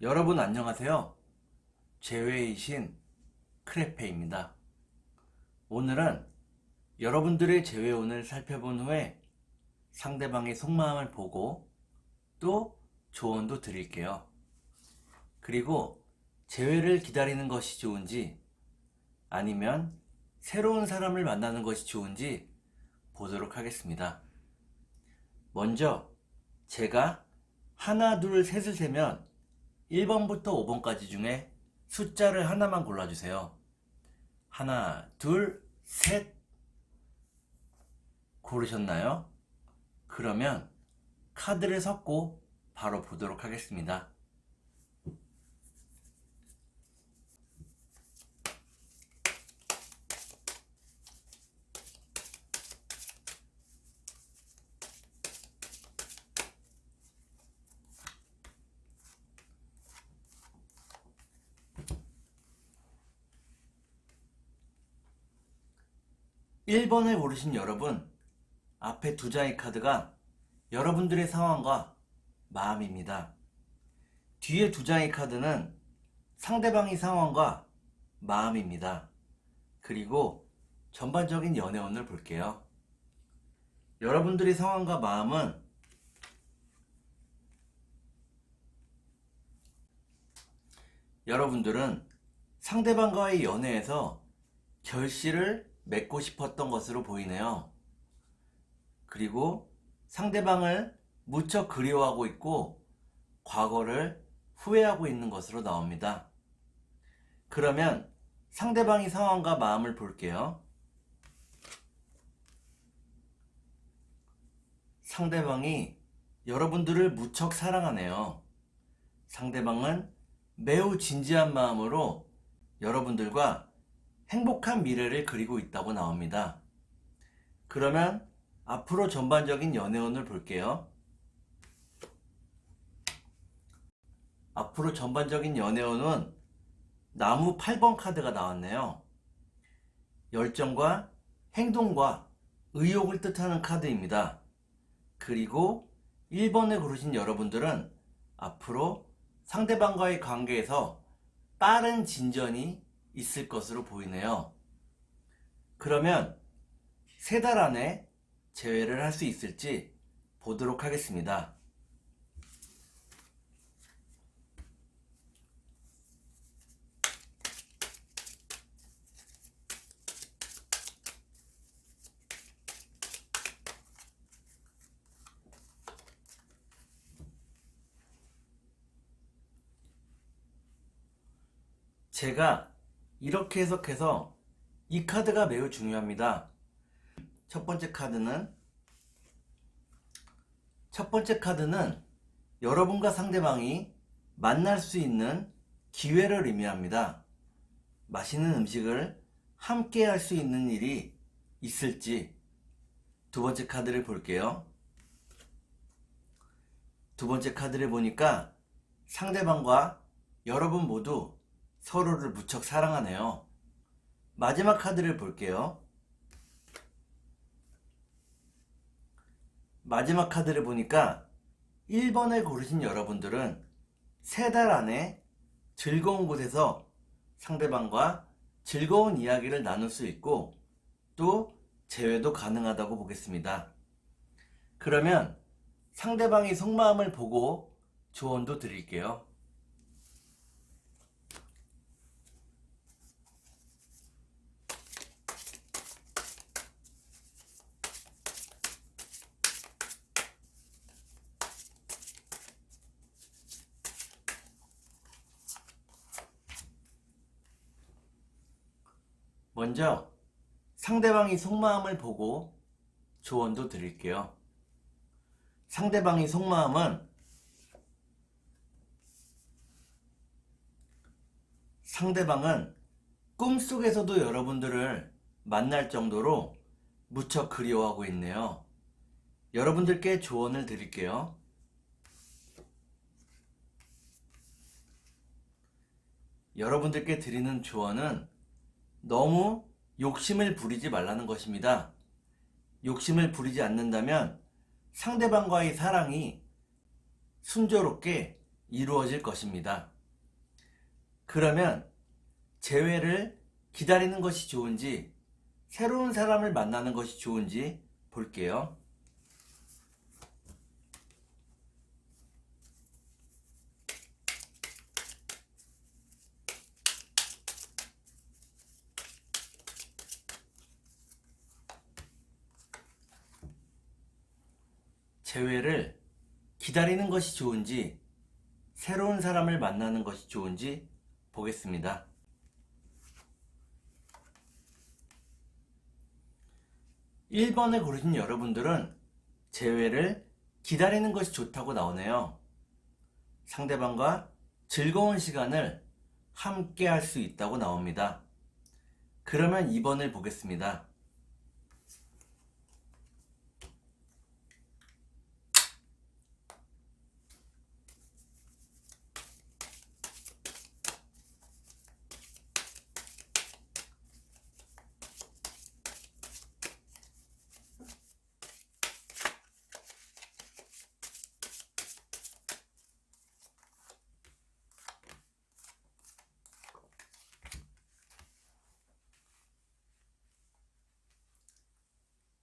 여러분 안녕하세요. 제외이신 크레페입니다. 오늘은 여러분들의 제외운을 살펴본 후에 상대방의 속마음을 보고 또 조언도 드릴게요. 그리고 재회를 기다리는 것이 좋은지 아니면 새로운 사람을 만나는 것이 좋은지 보도록 하겠습니다. 먼저 제가 하나, 둘, 셋을 세면 1번부터 5번까지 중에 숫자를 하나만 골라주세요. 하나, 둘, 셋. 고르셨나요? 그러면 카드를 섞고 바로 보도록 하겠습니다. 1번을 고르신 여러분, 앞에 두 장의 카드가 여러분들의 상황과 마음입니다. 뒤에 두 장의 카드는 상대방의 상황과 마음입니다. 그리고 전반적인 연애운을 볼게요. 여러분들의 상황과 마음은 여러분들은 상대방과의 연애에서 결실을 맺고 싶었던 것으로 보이네요. 그리고 상대방을 무척 그리워하고 있고 과거를 후회하고 있는 것으로 나옵니다. 그러면 상대방의 상황과 마음을 볼게요. 상대방이 여러분들을 무척 사랑하네요. 상대방은 매우 진지한 마음으로 여러분들과 행복한 미래를 그리고 있다고 나옵니다. 그러면 앞으로 전반적인 연애운을 볼게요. 앞으로 전반적인 연애운은 나무 8번 카드가 나왔네요. 열정과 행동과 의욕을 뜻하는 카드입니다. 그리고 1번을 고르신 여러분들은 앞으로 상대방과의 관계에서 빠른 진전이 있을 것으로 보이네요. 그러면 3달 안에 재회를 할 수 있을지 보도록 하겠습니다. 제가 이렇게 해석해서 이 카드가 매우 중요합니다. 첫 번째 카드는 여러분과 상대방이 만날 수 있는 기회를 의미합니다. 맛있는 음식을 함께 할 수 있는 일이 있을지. 두 번째 카드를 볼게요. 두 번째 카드를 보니까 상대방과 여러분 모두 서로를 무척 사랑하네요. 마지막 카드를 볼게요. 마지막 카드를 보니까 1번을 고르신 여러분들은 3달 안에 즐거운 곳에서 상대방과 즐거운 이야기를 나눌 수 있고 또 재회도 가능하다고 보겠습니다. 그러면 상대방의 속마음을 보고 조언도 드릴게요. 먼저 상대방의 속마음을 보고 조언도 드릴게요. 상대방의 속마음은 상대방은 꿈속에서도 여러분들을 만날 정도로 무척 그리워하고 있네요. 여러분들께 조언을 드릴게요. 여러분들께 드리는 조언은 너무 욕심을 부리지 말라는 것입니다. 욕심을 부리지 않는다면 상대방과의 사랑이 순조롭게 이루어질 것입니다. 그러면 재회를 기다리는 것이 좋은지 새로운 사람을 만나는 것이 좋은지 볼게요. 재회를 기다리는 것이 좋은지 새로운 사람을 만나는 것이 좋은지 보겠습니다. 1번을 고르신 여러분들은 재회를 기다리는 것이 좋다고 나오네요. 상대방과 즐거운 시간을 함께 할 수 있다고 나옵니다. 그러면 2번을 보겠습니다.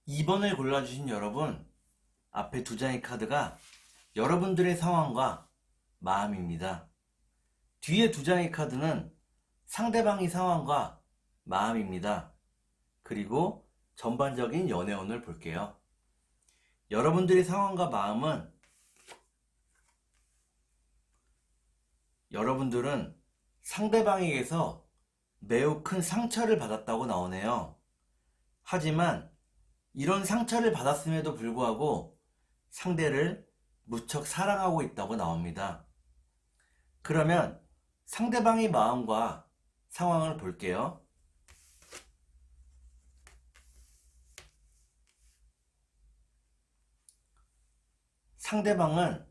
2번을 골라주신 여러분, 앞에 두 장의 카드가 여러분들의 상황과 마음입니다. 뒤에 두 장의 카드는 상대방의 상황과 마음입니다. 그리고 전반적인 연애운을 볼게요. 여러분들의 상황과 마음은 여러분들은 상대방에게서 매우 큰 상처를 받았다고 나오네요. 하지만 이런 상처를 받았음에도 불구하고 상대를 무척 사랑하고 있다고 나옵니다. 그러면 상대방의 마음과 상황을 볼게요. 상대방은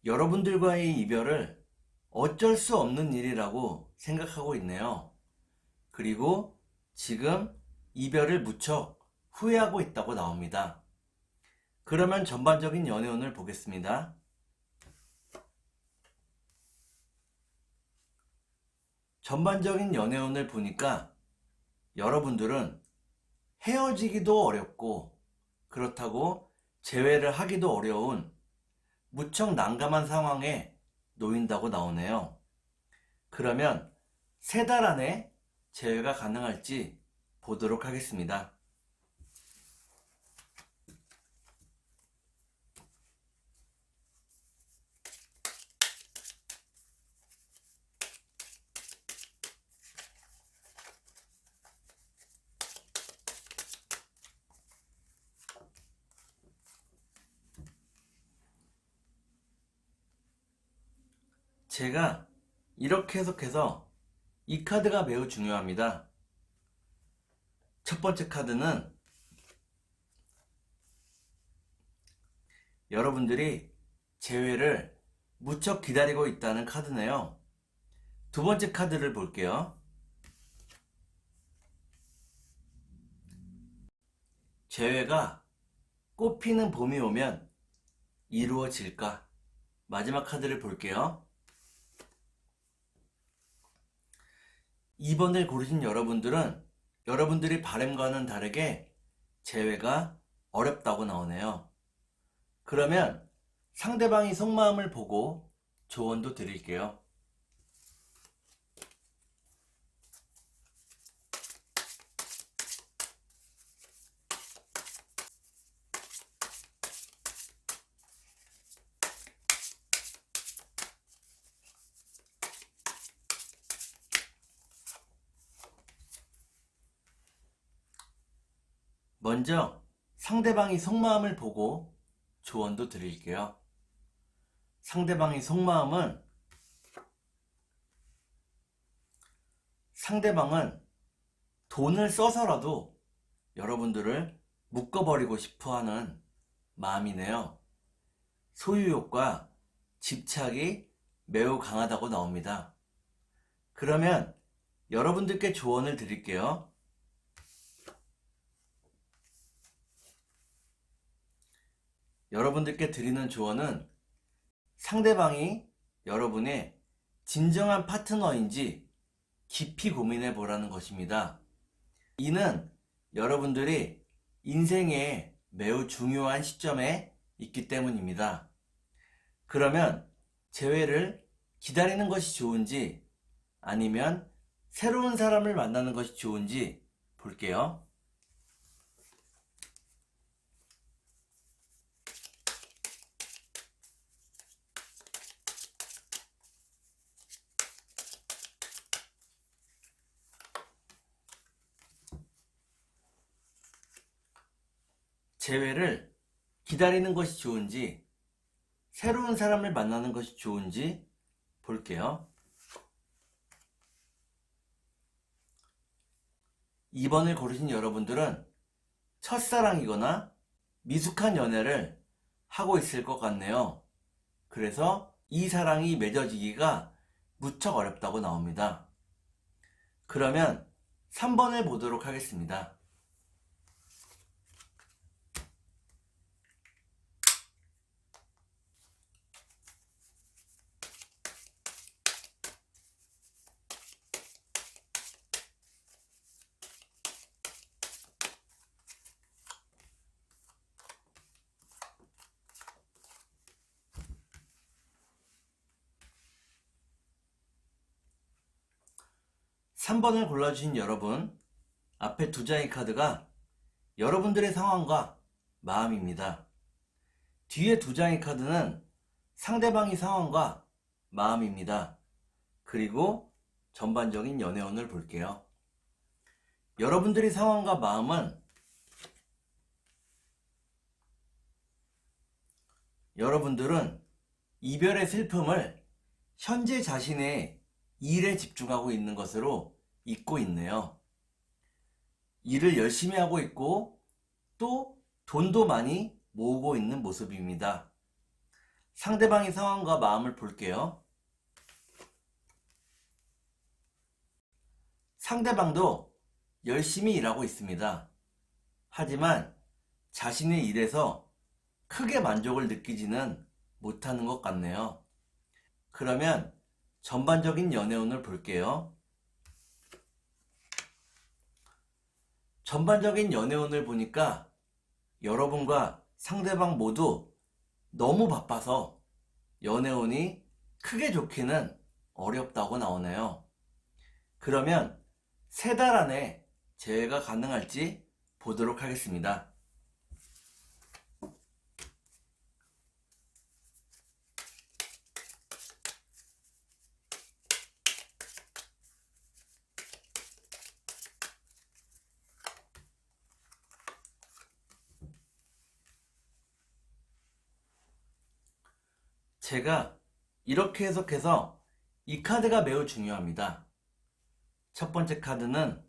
여러분들과의 이별을 어쩔 수 없는 일이라고 생각하고 있네요. 그리고 지금 이별을 무척 후회하고 있다고 나옵니다. 그러면 전반적인 연애운을 보겠습니다. 전반적인 연애운을 보니까 여러분들은 헤어지기도 어렵고 그렇다고 재회를 하기도 어려운 무척 난감한 상황에 놓인다고 나오네요. 그러면 3달 안에 재회가 가능할지 보도록 하겠습니다. 제가 이렇게 해석해서 이 카드가 매우 중요합니다. 첫 번째 카드는 여러분들이 재회를 무척 기다리고 있다는 카드네요. 두 번째 카드를 볼게요. 재회가 꽃피는 봄이 오면 이루어질까? 마지막 카드를 볼게요. 2번을 고르신 여러분들은 여러분들이 바람과는 다르게 재회가 어렵다고 나오네요. 그러면 상대방의 속마음을 보고 조언도 드릴게요. 먼저 상대방의 속마음을 보고 조언도 드릴게요. 상대방의 속마음은 상대방은 돈을 써서라도 여러분들을 묶어버리고 싶어하는 마음이네요. 소유욕과 집착이 매우 강하다고 나옵니다. 그러면 여러분들께 조언을 드릴게요. 여러분들께 드리는 조언은 상대방이 여러분의 진정한 파트너인지 깊이 고민해 보라는 것입니다. 이는 여러분들이 인생의 매우 중요한 시점에 있기 때문입니다. 그러면 재회를 기다리는 것이 좋은지 아니면 새로운 사람을 만나는 것이 좋은지 볼게요. 재회를 기다리는 것이 좋은지 새로운 사람을 만나는 것이 좋은지 볼게요. 2번을 고르신 여러분들은 첫사랑이거나 미숙한 연애를 하고 있을 것 같네요. 그래서 이 사랑이 맺어지기가 무척 어렵다고 나옵니다. 그러면 3번을 보도록 하겠습니다. 3번을 골라주신 여러분, 앞에 두 장의 카드가 여러분들의 상황과 마음입니다. 뒤에 두 장의 카드는 상대방의 상황과 마음입니다. 그리고 전반적인 연애운을 볼게요. 여러분들의 상황과 마음은 여러분들은 이별의 슬픔을 현재 자신의 일에 집중하고 있는 것으로 잊고 있네요. 일을 열심히 하고 있고 또 돈도 많이 모으고 있는 모습입니다. 상대방의 상황과 마음을 볼게요. 상대방도 열심히 일하고 있습니다. 하지만 자신의 일에서 크게 만족을 느끼지는 못하는 것 같네요. 그러면 전반적인 연애운을 볼게요. 전반적인 연애운을 보니까 여러분과 상대방 모두 너무 바빠서 연애운이 크게 좋기는 어렵다고 나오네요. 그러면 3달 안에 재회가 가능할지 보도록 하겠습니다. 제가 이렇게 해석해서 이 카드가 매우 중요합니다. 첫 번째 카드는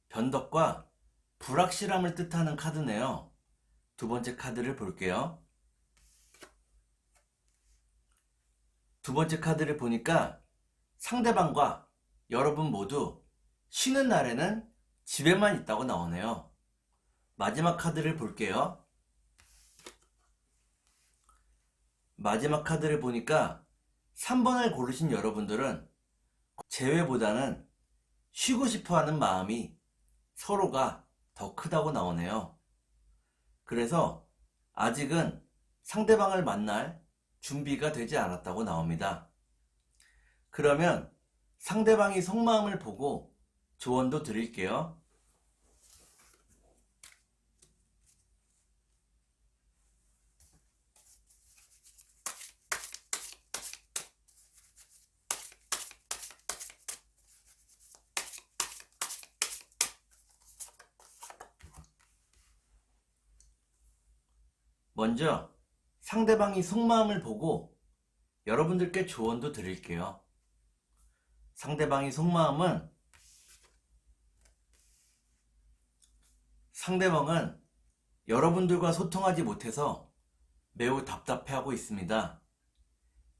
변덕과 불확실함을 뜻하는 카드네요. 두 번째 카드를 볼게요. 두 번째 카드를 보니까 상대방과 여러분 모두 쉬는 날에는 집에만 있다고 나오네요. 마지막 카드를 볼게요. 마지막 카드를 보니까 3번을 고르신 여러분들은 재회보다는 쉬고 싶어하는 마음이 서로가 더 크다고 나오네요. 그래서 아직은 상대방을 만날 준비가 되지 않았다고 나옵니다. 그러면 상대방이 속마음을 보고 조언도 드릴게요. 먼저 상대방이 속마음을 보고 여러분들께 조언도 드릴게요. 상대방의 속마음은 상대방은 여러분들과 소통하지 못해서 매우 답답해하고 있습니다.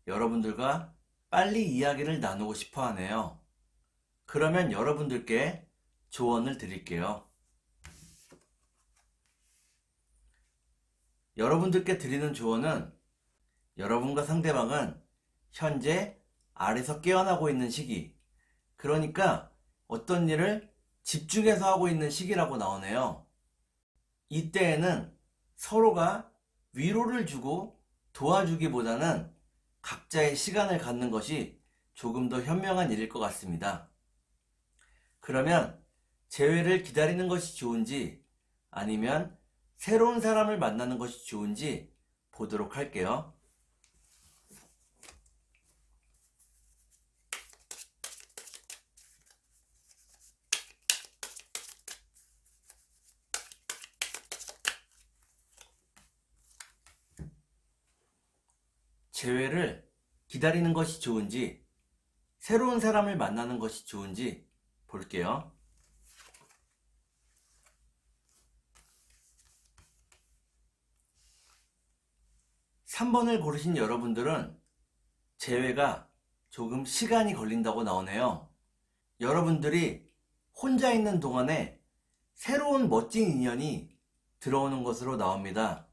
여러분들과 빨리 이야기를 나누고 싶어 하네요. 그러면 여러분들께 조언을 드릴게요. 여러분들께 드리는 조언은 여러분과 상대방은 현재 아래서 깨어나고 있는 시기, 그러니까 어떤 일을 집중해서 하고 있는 시기라고 나오네요. 이때에는 서로가 위로를 주고 도와주기보다는 각자의 시간을 갖는 것이 조금 더 현명한 일일 것 같습니다. 그러면 재회를 기다리는 것이 좋은지 아니면 새로운 사람을 만나는 것이 좋은지 보도록 할게요. 재회를 기다리는 것이 좋은지 새로운 사람을 만나는 것이 좋은지 볼게요. 3번을 고르신 여러분들은 재회가 조금 시간이 걸린다고 나오네요. 여러분들이 혼자 있는 동안에 새로운 멋진 인연이 들어오는 것으로 나옵니다.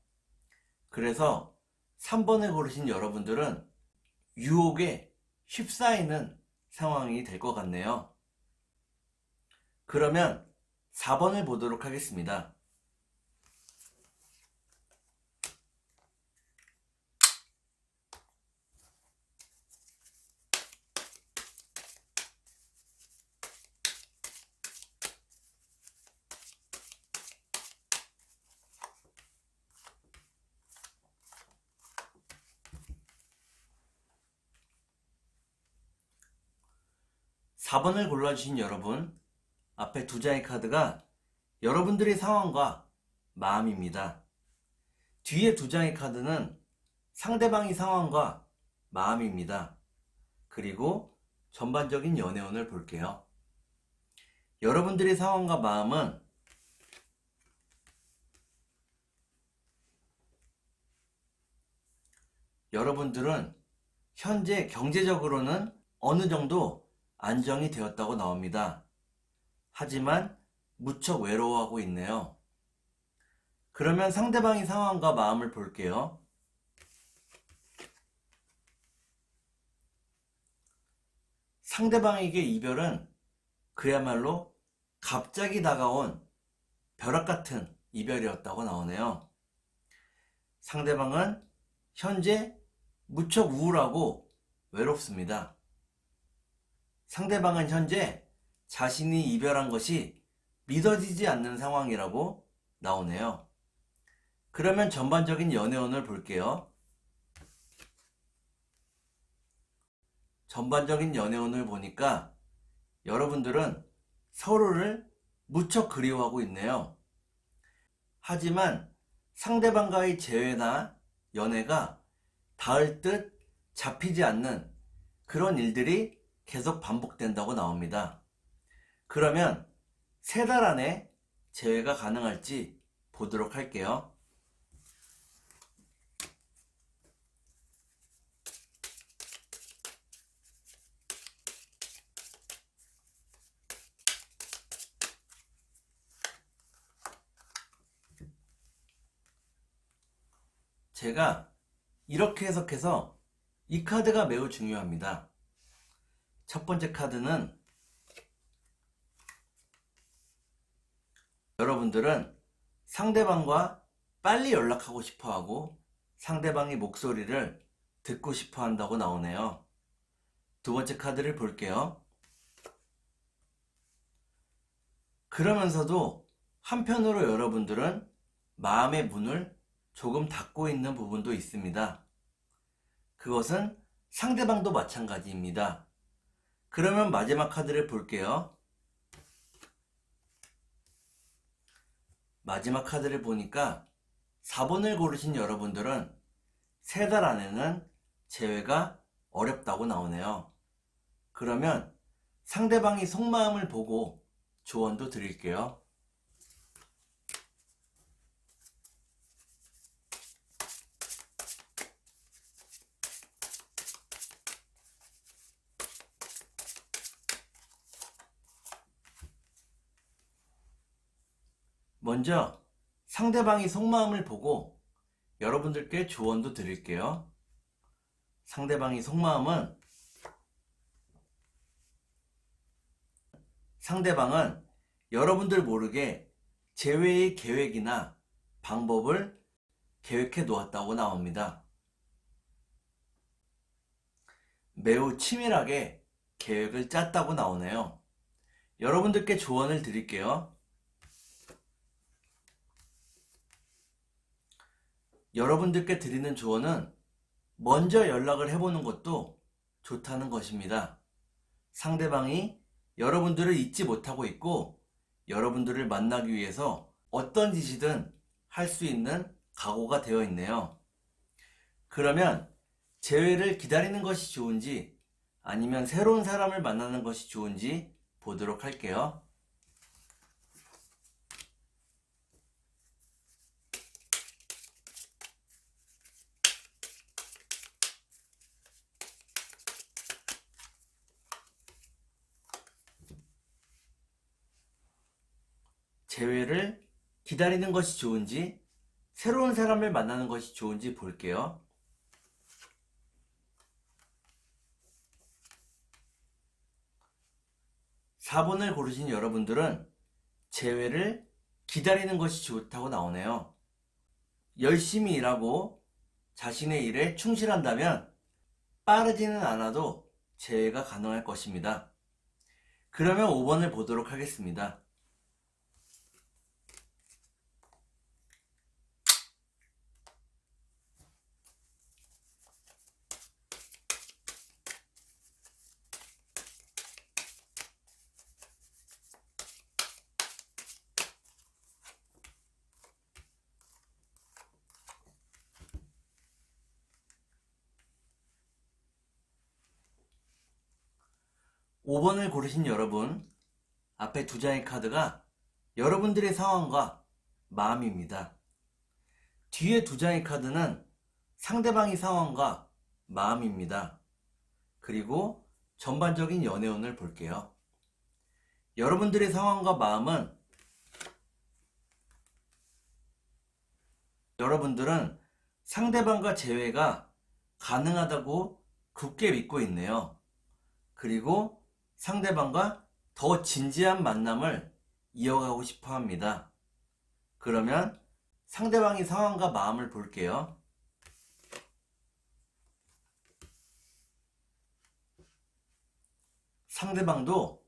그래서 3번을 고르신 여러분들은 유혹에 휩싸이는 상황이 될 것 같네요. 그러면 4번을 보도록 하겠습니다. 4번을 골라주신 여러분, 앞에 두 장의 카드가 여러분들의 상황과 마음입니다. 뒤에 두 장의 카드는 상대방의 상황과 마음입니다. 그리고 전반적인 연애운을 볼게요. 여러분들의 상황과 마음은 여러분들은 현재 경제적으로는 어느 정도 안정이 되었다고 나옵니다. 하지만 무척 외로워하고 있네요. 그러면 상대방의 상황과 마음을 볼게요. 상대방에게 이별은 그야말로 갑자기 다가온 벼락같은 이별이었다고 나오네요. 상대방은 현재 무척 우울하고 외롭습니다. 상대방은 현재 자신이 이별한 것이 믿어지지 않는 상황이라고 나오네요. 그러면 전반적인 연애운을 볼게요. 전반적인 연애운을 보니까 여러분들은 서로를 무척 그리워하고 있네요. 하지만 상대방과의 재회나 연애가 닿을 듯 잡히지 않는 그런 일들이 계속 반복된다고 나옵니다. 그러면 3달 안에 재회가 가능할지 보도록 할게요. 제가 이렇게 해석해서 이 카드가 매우 중요합니다. 첫 번째 카드는 여러분들은 상대방과 빨리 연락하고 싶어 하고 상대방의 목소리를 듣고 싶어 한다고 나오네요. 두 번째 카드를 볼게요. 그러면서도 한편으로 여러분들은 마음의 문을 조금 닫고 있는 부분도 있습니다. 그것은 상대방도 마찬가지입니다. 그러면 마지막 카드를 볼게요. 마지막 카드를 보니까 4번을 고르신 여러분들은 3달 안에는 재회가 어렵다고 나오네요. 그러면 상대방이 속마음을 보고 조언도 드릴게요. 먼저 상대방이 속마음을 보고 여러분들께 조언도 드릴게요. 상대방의 속마음은 상대방은 여러분들 모르게 재회의 계획이나 방법을 계획해 놓았다고 나옵니다. 매우 치밀하게 계획을 짰다고 나오네요. 여러분들께 조언을 드릴게요. 여러분들께 드리는 조언은 먼저 연락을 해보는 것도 좋다는 것입니다. 상대방이 여러분들을 잊지 못하고 있고 여러분들을 만나기 위해서 어떤 짓이든 할 수 있는 각오가 되어 있네요. 그러면 재회를 기다리는 것이 좋은지 아니면 새로운 사람을 만나는 것이 좋은지 보도록 할게요. 재회를 기다리는 것이 좋은지 새로운 사람을 만나는 것이 좋은지 볼게요. 4번을 고르신 여러분들은 재회를 기다리는 것이 좋다고 나오네요. 열심히 일하고 자신의 일에 충실한다면 빠르지는 않아도 재회가 가능할 것입니다. 그러면 5번을 보도록 하겠습니다. 5번을 고르신 여러분, 앞에 두 장의 카드가 여러분들의 상황과 마음입니다. 뒤에 두 장의 카드는 상대방의 상황과 마음입니다. 그리고 전반적인 연애운을 볼게요. 여러분들의 상황과 마음은 여러분들은 상대방과 재회가 가능하다고 굳게 믿고 있네요. 그리고 상대방과 더 진지한 만남을 이어가고 싶어 합니다. 그러면 상대방의 상황과 마음을 볼게요. 상대방도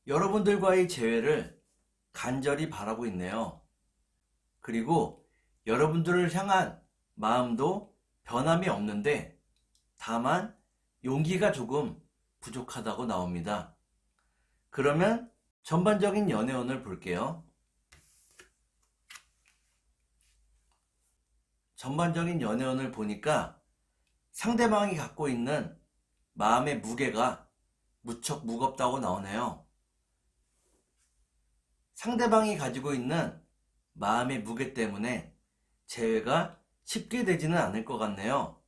여러분들과의 재회를 간절히 바라고 있네요. 그리고 여러분들을 향한 마음도 변함이 없는데 다만 용기가 조금 부족하다고 나옵니다. 그러면 전반적인 연애운을 볼게요. 전반적인 연애운을 보니까 상대방이 갖고 있는 마음의 무게가 무척 무겁다고 나오네요. 상대방이 가지고 있는 마음의 무게 때문에 재회가 쉽게 되지는 않을 것 같네요.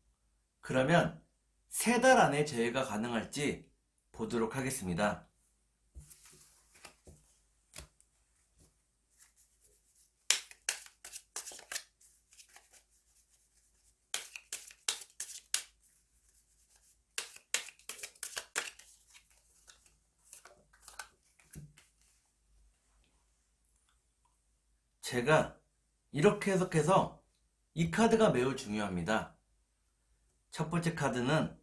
그러면 3달 안에 재회가 가능할지 보도록 하겠습니다. 제가 이렇게 해석해서 이 카드가 매우 중요합니다. 첫 번째 카드는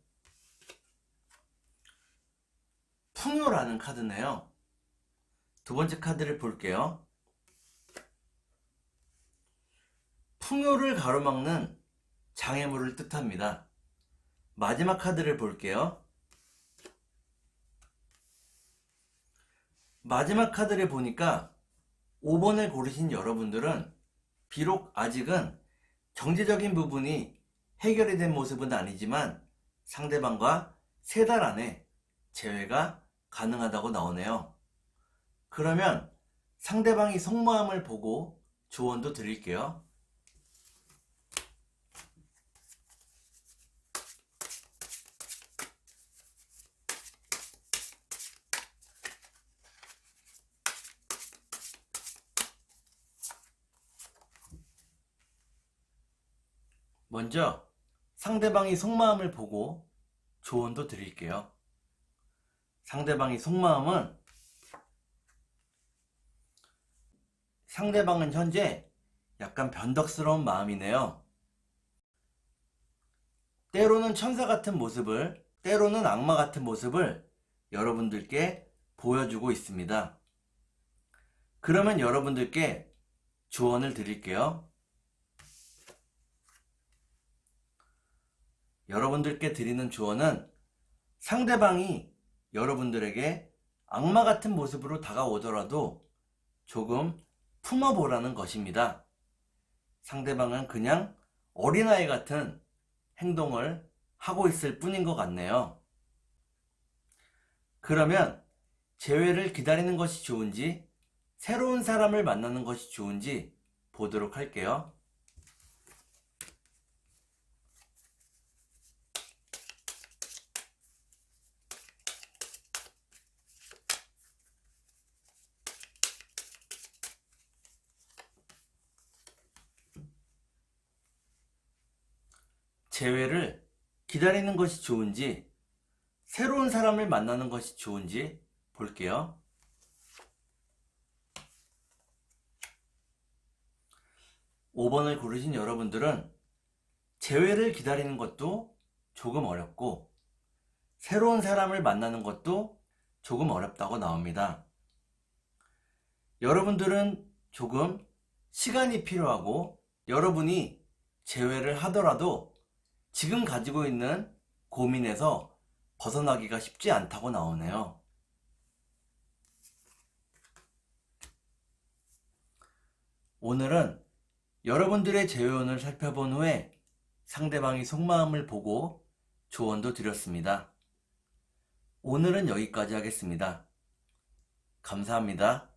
풍요라는 카드네요. 두 번째 카드를 볼게요. 풍요를 가로막는 장애물을 뜻합니다. 마지막 카드를 볼게요. 마지막 카드를 보니까 5번을 고르신 여러분들은 비록 아직은 경제적인 부분이 해결이 된 모습은 아니지만 상대방과 3달 안에 재회가 가능하다고 나오네요. 그러면 상대방이 속마음을 보고 조언도 드릴게요. 먼저 상대방이 속마음을 보고 조언도 드릴게요. 상대방이 속마음은 상대방은 현재 약간 변덕스러운 마음이네요. 때로는 천사 같은 모습을, 때로는 악마 같은 모습을 여러분들께 보여주고 있습니다. 그러면 여러분들께 조언을 드릴게요. 여러분들께 드리는 조언은 상대방이 여러분들에게 악마 같은 모습으로 다가오더라도 조금 품어보라는 것입니다. 상대방은 그냥 어린아이 같은 행동을 하고 있을 뿐인 것 같네요. 그러면 재회를 기다리는 것이 좋은지 새로운 사람을 만나는 것이 좋은지 보도록 할게요. 재회를 기다리는 것이 좋은지 새로운 사람을 만나는 것이 좋은지 볼게요. 5번을 고르신 여러분들은 재회를 기다리는 것도 조금 어렵고 새로운 사람을 만나는 것도 조금 어렵다고 나옵니다. 여러분들은 조금 시간이 필요하고 여러분이 재회를 하더라도 지금 가지고 있는 고민에서 벗어나기가 쉽지 않다고 나오네요. 오늘은 여러분들의 재회운을 살펴본 후에 상대방의 속마음을 보고 조언도 드렸습니다. 오늘은 여기까지 하겠습니다. 감사합니다.